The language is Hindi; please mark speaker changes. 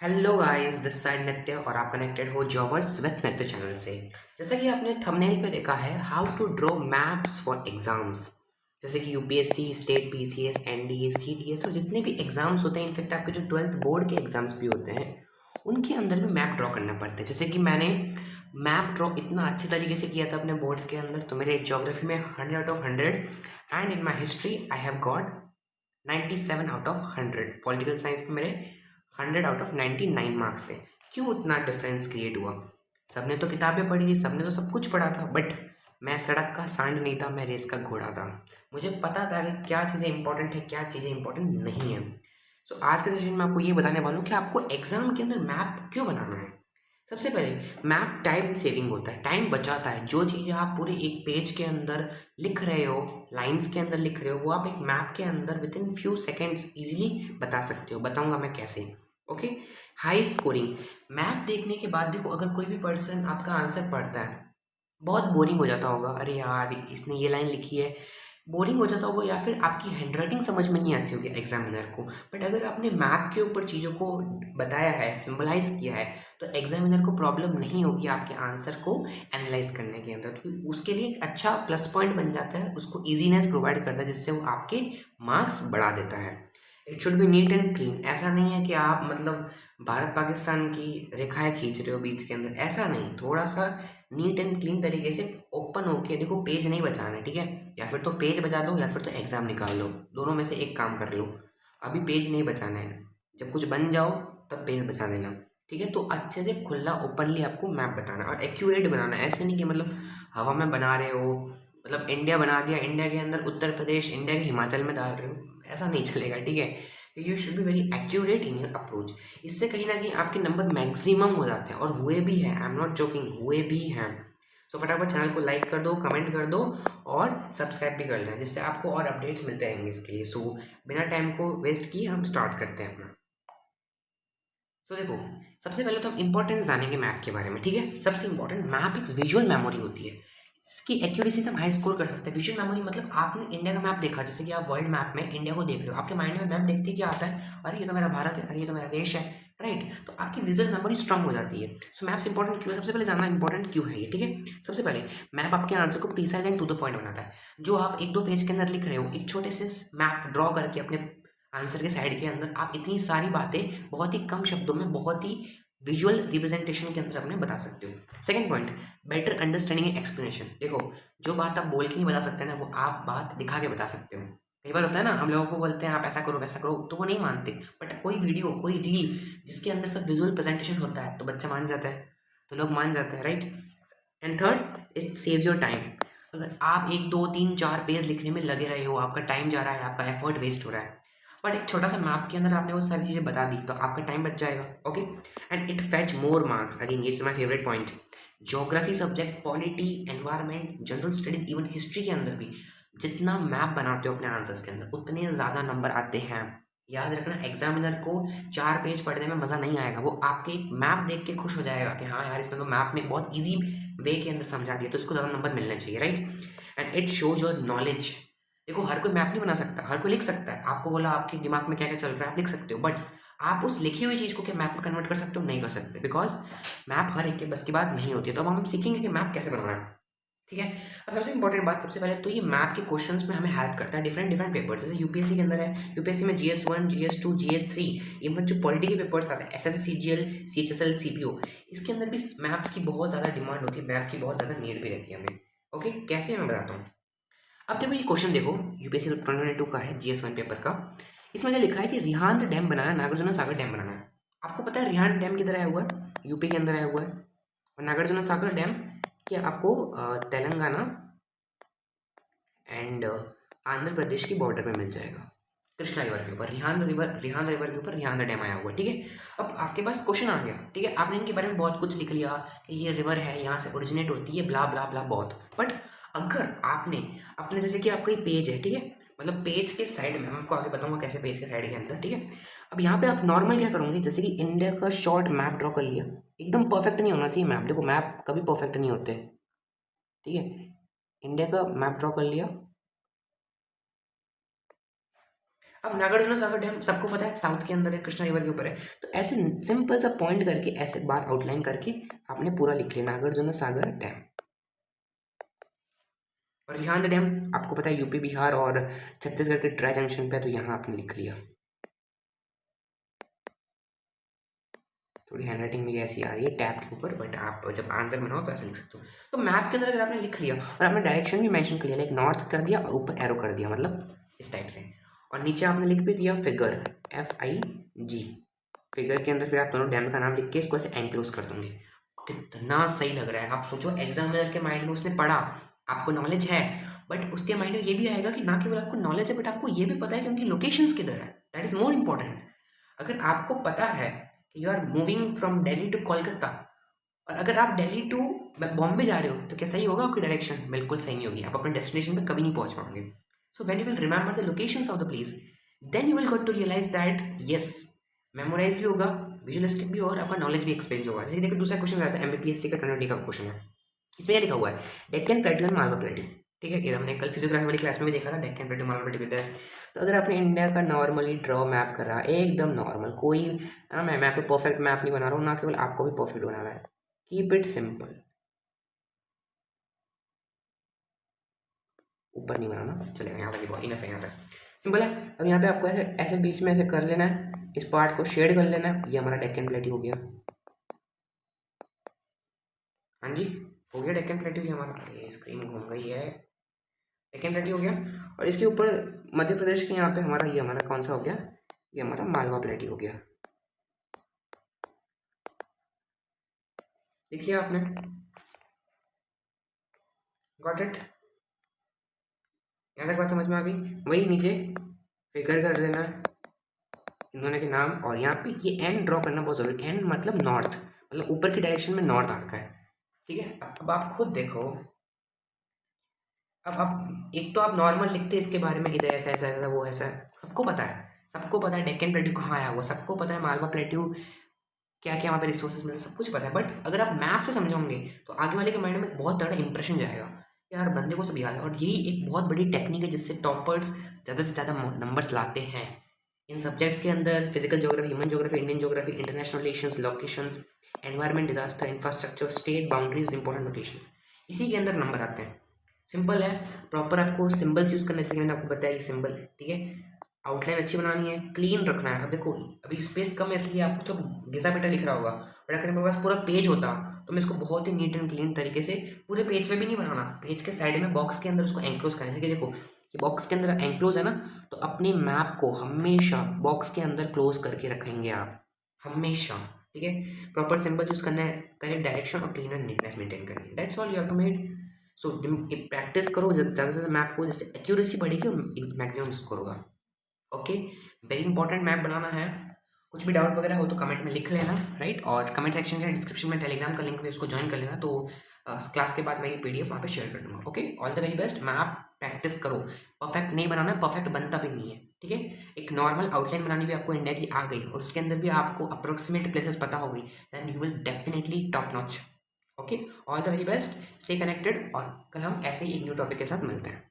Speaker 1: हेलो गाइस, दिस साइड नित्य और आप कनेक्टेड हो जॉवर्स विथ नित्य चैनल से। जैसा कि आपने थंबनेल पे देखा है, how to draw maps for exams. जैसे कि UPSC, state PCS, NDA, CDS और जितने भी एग्जाम्स होते हैं, इनफेक्ट आपके जो 12th बोर्ड के एग्जाम्स भी होते हैं, उनके अंदर भी मैप ड्रॉ करना पड़ता है। जैसे कि मैंने मैप ड्रॉ इतना अच्छे तरीके से किया था अपने बोर्ड्स के अंदर, तो मेरे ज्योग्राफी में 100 out of 100 and in my history I have got 97 out of 100। Political science में मेरे 100 आउट ऑफ 99 मार्क्स थे। क्यों इतना डिफरेंस क्रिएट हुआ? सबने तो किताबें पढ़ी थी, सबने तो सब कुछ पढ़ा था, बट मैं सड़क का सांड नहीं था, मैं रेस का घोड़ा था। मुझे पता था कि क्या चीज़ें इंपॉर्टेंट है, क्या चीज़ें इंपॉर्टेंट नहीं है। सो आज के सेशन में आपको ये बताने वाला हूँ कि आपको एग्जाम के अंदर मैप क्यों बनाना है। सबसे पहले, मैप टाइम सेविंग होता है, टाइम बचाता है। जो चीज़ें आप पूरे एक पेज के अंदर लिख रहे हो, लाइंस के अंदर लिख रहे हो, वो आप एक मैप के अंदर with in few seconds easily बता सकते हो। बताऊंगा मैं कैसे। ओके। High scoring. मैप देखने के बाद देखो, अगर कोई भी पर्सन आपका आंसर पढ़ता है, बहुत बोरिंग हो जाता होगा, अरे यार इसने ये लाइन लिखी है, बोरिंग हो जाता होगा, या फिर आपकी हैंडराइटिंग समझ में नहीं आती होगी एग्जामिनर को। बट अगर आपने मैप के ऊपर चीज़ों को बताया है, सिंबलाइज किया है, तो एग्जामिनर को प्रॉब्लम नहीं होगी आपके आंसर को एनालाइज करने के अंदर। तो उसके लिए एक अच्छा प्लस पॉइंट बन जाता है, उसको ईजीनेस प्रोवाइड करता है, जिससे वो आपके मार्क्स बढ़ा देता है। It should be neat and clean. ऐसा नहीं है कि आप मतलब भारत पाकिस्तान की रेखाएं खींच रहे हो बीच के अंदर, ऐसा नहीं। थोड़ा सा नीट एंड क्लीन तरीके से ओपन होके देखो, पेज नहीं बचाना है, ठीक है? या फिर तो पेज बचा लो, या फिर तो एग्जाम निकाल लो, दोनों में से एक काम कर लो। अभी पेज नहीं बचाना है, जब कुछ बन जाओ तब पेज बचा देना। ठीक है? तो अच्छे से खुला ओपनली आपको मैप बताना और एक्यूरेट बनाना है। ऐसे नहीं कि मतलब हवा में बना रहे हो, मतलब इंडिया बना दिया, इंडिया के अंदर उत्तर प्रदेश, इंडिया के हिमाचल में डाल रहे हो, ऐसा नहीं चलेगा। ठीक है? You should be very accurate in your approach. इससे कहीं ना कहीं आपके नंबर मैक्सिमम हो जाते हैं, और हुए भी हैं। आई एम नॉट जोकिंग, हुए भी हैं। सो फटाफट चैनल को लाइक कर दो, कमेंट कर दो और सब्सक्राइब भी कर लेना, जिससे आपको और अपडेट्स मिलते रहेंगे इसके लिए। सो बिना टाइम को वेस्ट किए हम स्टार्ट करते हैं अपना। सो देखो, सबसे पहले तो हम इंपॉर्टेंस जानेंगे मैप के बारे में। ठीक है? सबसे इंपॉर्टेंट, मैप एक विजुअल मेमोरी होती है। इसकी एक्यूरेसी से हम हाई स्कोर कर सकते हैं। विजुअल मेमोरी मतलब आपने इंडिया का मैप देखा, जैसे कि आप वर्ल्ड मैप में इंडिया को देख रहे हो, आपके माइंड में मैप देखते ही क्या आता है? अरे ये तो मेरा भारत है, अरे ये तो मेरा देश है। राइट? तो आपकी विजुअल मेमोरी स्ट्रांग हो जाती है। सो मैप्स इंपॉर्टेंट क्यों है? सबसे पहले जानना इंपॉर्टेंट क्यों है ये। ठीक है? सबसे पहले, मैप आपके आंसर को precise and to the point बनाता है। जो आप एक दो पेज के अंदर लिख रहे हो, एक छोटे से मैप ड्रॉ करके अपने आंसर के साइड के अंदर आप इतनी सारी बातें बहुत ही कम शब्दों में, बहुत ही विजुअल रिप्रेजेंटेशन के अंदर अपने बता सकते हो। Second point, better understanding and explanation. देखो, जो बात आप बोल के नहीं बता सकते ना, वो आप बात दिखा के बता सकते हो। कई बार होता है ना, हम लोगों को बोलते हैं आप ऐसा करो वैसा करो, तो वो नहीं मानते। बट कोई वीडियो, कोई रील जिसके अंदर सब विजुअल प्रेजेंटेशन होता है, तो बच्चा मान जाता है, तो लोग मान जाते हैं। Right? And third, it saves your time. अगर आप एक दो तीन चार पेज लिखने में लगे रहे हो, आपका टाइम जा रहा है, आपका एफर्ट वेस्ट हो रहा है, बट एक छोटा सा मैप के अंदर आपने वो सारी चीज़ें बता दी, तो आपका टाइम बच जाएगा। Okay. And it fetch more marks. Again it's my favourite point. Geography subject, polity, environment, general studies, even history के अंदर भी जितना मैप बनाते हो अपने आंसर्स के अंदर, उतने ज़्यादा नंबर आते हैं। याद रखना, एग्जामिनर को 4 पेज पढ़ने में मज़ा नहीं आएगा, वो आपके एक मैप देख के खुश हो जाएगा कि हाँ यार, इसने तो मैप में बहुत ईजी वे के अंदर समझा दिया, तो इसको ज़्यादा नंबर मिलने चाहिए। Right? And it shows your knowledge. देखो, हर कोई मैप नहीं बना सकता, हर कोई लिख सकता है। आपको बोला आपके दिमाग में क्या क्या चल रहा है, आप लिख सकते हो, बट आप उस लिखी हुई चीज़ को क्या मैप में कन्वर्ट कर सकते हो? नहीं कर सकते, बिकॉज मैप हर एक के बस की बात नहीं होती है। तो अब हम सीखेंगे कि मैप कैसे बनाना है। ठीक है? अब सबसे इंपॉर्टेंट बात, सबसे पहले तो ये मैप के क्वेश्चंस में हमें हेल्प करता है डिफरेंट डिफरेंट पेपर्स। जैसे यूपीएससी के अंदर है, यूपीएससी में जीएस 1, जीएस 2, जीएस 3, इवन जो पॉलिटी के पेपर्स आते हैं, एसएससी, सीजीएल, सीएचएसएल, सीपीओ, इसके अंदर भी मैप्स की बहुत ज़्यादा डिमांड होती है, मैप की बहुत ज़्यादा नीड भी रहती है हमें। ओके, कैसे मैं बताता हूँ। अब देखो, ये क्वेश्चन देखो, यूपीएससी 2022 का है, जीएस 1 पेपर का। इसमें जो लिखा है कि रिहांद डैम बनाना है, नागार्जुन सागर डैम बनाना है। आपको पता है रिहांद डैम किधर आया हुआ है? यूपी के अंदर आया हुआ है। और नागार्जुन सागर डैम क्या आपको तेलंगाना एंड आंध्र प्रदेश की बॉर्डर पे मिल जाएगा। कृष्णा रिवर के ऊपर, रिहांद रिवर के ऊपर रिहांद डैम आया हुआ है। ठीक है? अब आपके पास क्वेश्चन आ गया। ठीक है? आपने इनके बारे में बहुत कुछ लिख लिया कि ये रिवर है, यहाँ से ओरिजिनेट होती है, ब्ला ब्ला ब्ला, बहुत। बट अगर आपने अपने, जैसे कि आपका ये पेज है, ठीक है, मतलब पेज के साइड में, मैं आपको आगे बताऊंगा कैसे पेज के साइड के अंदर। ठीक है? अब यहाँ पे आप नॉर्मल क्या करोगे, जैसे कि इंडिया का शॉर्ट मैप ड्रॉ कर लिया। एकदम परफेक्ट नहीं होना चाहिए मैप, देखो मैप कभी परफेक्ट नहीं होते। ठीक है? इंडिया का मैप ड्रॉ कर लिया। अब नागार्जुन सागर डैम सबको पता है साउथ के अंदर है, कृष्णा रिवर के ऊपर है। तो ऐसे सिंपल सा पॉइंट करके ऐसे बार आउटलाइन करके आपने पूरा लिख लिया नागार्जुन सागर डैम। और रिहांद डैम आपको पता है यूपी बिहार और छत्तीसगढ़ के ड्राई जंक्शन पे है, तो यहाँ आपने लिख लिया। थोड़ी हैंडराइटिंग में ऐसी आ रही है टैब के ऊपर, बट आप जब आंसर बनाओ तो ऐसा लिख सकते हो। तो मैप के अंदर अगर आपने लिख लिया और आपने डायरेक्शन भी मेंशन कर लिया, लाइक नॉर्थ कर दिया और ऊपर एरो कर दिया, मतलब इस टाइप से, और नीचे आपने लिख भी दिया फिगर FIG, फिगर के अंदर फिर आप दोनों डैम का नाम लिख के इसको ऐसे एनक्लोज कर दूंगे। कितना सही लग रहा है। आप सोचो एग्जामिनर के माइंड में उसने पढ़ा, आपको नॉलेज है, बट उसके माइंड में ये भी आएगा कि ना केवल आपको नॉलेज है बट आपको ये भी पता है कि उनकी लोकेशंस किधर है। That is more important. अगर आपको पता है कि you are moving from Delhi to Kolkata, और अगर आप दिल्ली टू बॉम्बे जा रहे हो, तो क्या सही होगा आपकी डायरेक्शन? बिल्कुल सही नहीं होगी, आप अपने डेस्टिनेशन पे कभी नहीं पहुंच पाओगे। So when you will remember the locations of the place, then you will got to realise that yes, memorise भी होगा, विजुअलिस्टिक भी और आपका नॉलेज भी एक्सपीरियंस होगा। जैसे देखो दूसरा क्वेश्चन आता है MBPSC का 2020 का क्वेश्चन है, इसमें यह लिखा हुआ है Deccan plateau and Malwa plateau. ठीक है, ये हमने कल फिजियोग्राफी वाली क्लास में भी देखा था, डेक्कन प्लेट्यू मालवा प्लेट्यू किधर है। तो अगर आपने इंडिया का नॉर्मली ड्रॉ मैप करा, एकदम नॉर्मल, कोई ना मैं कोई परफेक्ट मैप नहीं बना रहा हूँ, ना केवल आपको भी परफेक्ट बनाना है, कीप इट सिंपल। ऊपर नहीं बनाना, चलेगा, यहाँ तक इनफ है, यहाँ तक सिंपल है। अब यहाँ पे आपको ऐसे ऐसे बीच में ऐसे कर लेना है, इस पार्ट को शेड कर लेना है, ये हमारा डेक्कन प्लेट्यू हो गया। हाँ जी, हो गया डेक्कन प्लेट्यू ये हमारा। अरे स्क्रीन घूम गई है। डेक्कन प्लेट्यू हो गया, और इसके ऊपर मध्य प्रदेश के यहाँ पे हमारा ये हमारा कौन सा हो गया, ये हमारा मालवा प्लेट्यू हो गया। लिख लिया आपने? Got it? यहाँ तक बात समझ में आ गई? वही नीचे फिगर कर लेना है इन दोनों के नाम, और यहाँ पे ये एन ड्रॉ करना बहुत जरूरी है। एन मतलब नॉर्थ, मतलब ऊपर की डायरेक्शन में नॉर्थ आ रखा है। ठीक है, अब आप खुद देखो, अब आप एक तो आप नॉर्मल लिखते हैं इसके बारे में, इधर ऐसा ऐसा ऐसा वो ऐसा, सबको पता है, सबको पता है डेक्कन प्लेट्यू कहाँ आया हुआ, सबको पता है मालवा प्लेट्यू क्या क्या वहाँ पे रिसोर्सेज मिलते हैं, सब कुछ पता है। बट अगर आप मैप से समझोगे तो आगे वाले के माइंड में एक बहुत बड़ा इंप्रेशन जाएगा, यार बंदे को सब याद है। और यही एक बहुत बड़ी टेक्निक है जिससे टॉपर्स ज़्यादा से ज़्यादा नंबर्स लाते हैं इन सब्जेक्ट्स के अंदर। Physical geography, human geography, Indian geography, international relations, locations, environment, disaster, infrastructure, state boundaries, important locations, इसी के अंदर नंबर आते हैं। सिंपल है, प्रॉपर आपको सिंबल्स यूज़ करने से मैंने आपको बताया ये सिंबल। ठीक है, आउटलाइन अच्छी बनानी है, क्लीन रखना है। अब देखो अभी स्पेस कम है इसलिए आपको तो घिसा पिटा लिख रहा होगा, बट अगर मेरे पास पूरा पेज होता तो मैं इसको बहुत ही नीट एंड क्लीन तरीके से, पूरे पेज पे भी नहीं बनाना, पेज के साइड में बॉक्स के अंदर उसको एंक्लोज करना। जैसे कि देखो ये बॉक्स के अंदर एंक्लोज है ना, तो अपने मैप को हमेशा बॉक्स के अंदर क्लोज करके रखेंगे आप, हमेशा। ठीक है, प्रॉपर सिंबल यूज करना है, करेक्ट डायरेक्शन और क्लीन एंड नीटनेस मेंटेन करनी है, that's all you have to made. So practice करो ज़्यादा से ज़्यादा मैप को, जिससे एक्यूरेसी बढ़ेगी और मैक्सिमम स्कोर होगा। ओके, वेरी इंपॉर्टेंट मैप बनाना है। कुछ भी डाउट वगैरह हो तो कमेंट में लिख लेना, राइट। और कमेंट सेक्शन के डिस्क्रिप्शन में टेलीग्राम का लिंक भी, उसको ज्वाइन कर लेना, तो क्लास के बाद मैं ये PDF वहाँ पे शेयर कर दूँगा। Okay, all the very best. Map practice करो, परफेक्ट नहीं बनाना है, परफेक्ट बनता भी नहीं है। ठीक है, एक नॉर्मल आउटलाइन बनानी भी आपको इंडिया की आ गई और उसके अंदर भी आपको अप्रोक्सीमेट प्लेसेस पता हो गई, then you will definitely top notch. Okay, all the very best, stay connected, और कल हम ऐसे ही एक न्यू टॉपिक के साथ मिलते हैं।